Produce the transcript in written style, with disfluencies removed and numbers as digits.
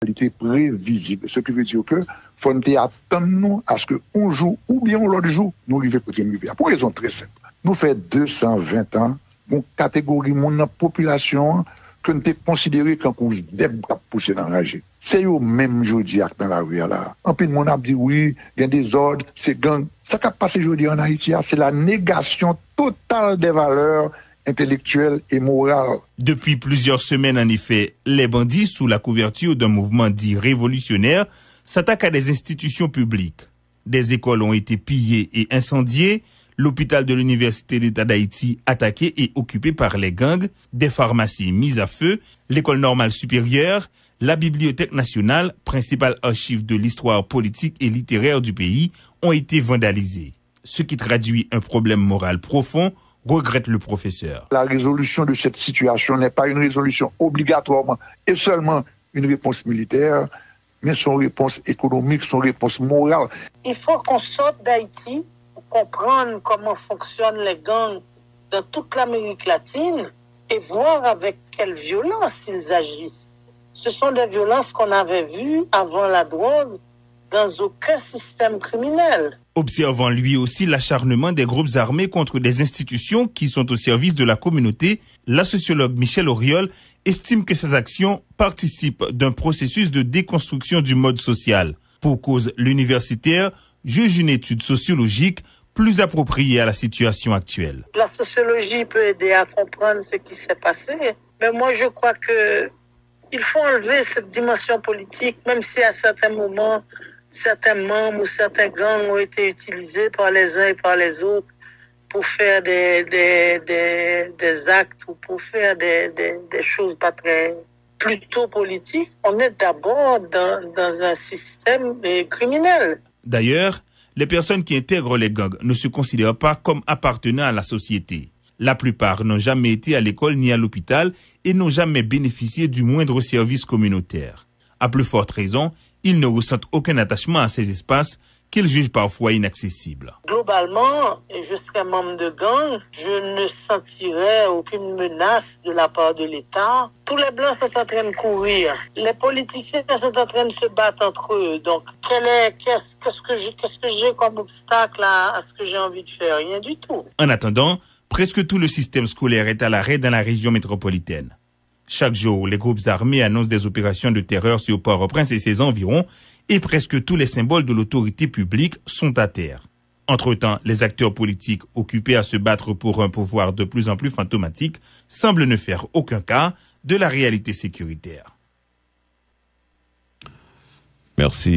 instabilité prévisible. Ce qui veut dire que faut nous attendre à ce qu'un jour ou bien l'autre jour, nous arrivions côté nous. Pour une raison très simple. Nous faisons 220 ans, une catégorie de la population que nous avons considéré comme un zèbre qui a poussé dans la rage. C'est eux même aujourd'hui dans la rue là. En plus, mon a dit oui, il y a des ordres, c'est gang. Ça qui a passé aujourd'hui en Haïti, c'est la négation totale des valeurs intellectuelles et morales. Depuis plusieurs semaines, en effet, les bandits, sous la couverture d'un mouvement dit révolutionnaire, s'attaquent à des institutions publiques. Des écoles ont été pillées et incendiées, l'hôpital de l'Université d'État d'Haïti attaqué et occupé par les gangs, des pharmacies mises à feu, l'école normale supérieure, la Bibliothèque nationale, principale archive de l'histoire politique et littéraire du pays, ont été vandalisées. Ce qui traduit un problème moral profond, regrette le professeur. La résolution de cette situation n'est pas une résolution obligatoirement et seulement une réponse militaire, mais son réponse économique, son réponse morale. Il faut qu'on sorte d'Haïti pour comprendre comment fonctionnent les gangs dans toute l'Amérique latine et voir avec quelle violence ils agissent. Ce sont des violences qu'on avait vues avant la drogue dans aucun système criminel. Observant lui aussi l'acharnement des groupes armés contre des institutions qui sont au service de la communauté, la sociologue Michèle Auriol estime que ces actions participent d'un processus de déconstruction du mode social. Pour cause, l'universitaire juge une étude sociologique plus appropriée à la situation actuelle. La sociologie peut aider à comprendre ce qui s'est passé, mais moi je crois que il faut enlever cette dimension politique, même si à certains moments, certains membres ou certains gangs ont été utilisés par les uns et par les autres pour faire des actes ou pour faire des choses pas très plutôt politiques. On est d'abord dans un système criminel. D'ailleurs, les personnes qui intègrent les gangs ne se considèrent pas comme appartenant à la société. La plupart n'ont jamais été à l'école ni à l'hôpital et n'ont jamais bénéficié du moindre service communautaire. À plus forte raison, ils ne ressentent aucun attachement à ces espaces qu'ils jugent parfois inaccessibles. Globalement, je serais membre de gang, je ne sentirais aucune menace de la part de l'État. Tous les Blancs sont en train de courir. Les politiciens sont en train de se battre entre eux. Donc, qu'est-ce que j'ai comme obstacle à ce que j'ai envie de faire? Rien du tout. En attendant, presque tout le système scolaire est à l'arrêt dans la région métropolitaine. Chaque jour, les groupes armés annoncent des opérations de terreur sur Port-au-Prince et ses environs, et presque tous les symboles de l'autorité publique sont à terre. Entre-temps, les acteurs politiques occupés à se battre pour un pouvoir de plus en plus fantomatique semblent ne faire aucun cas de la réalité sécuritaire. Merci.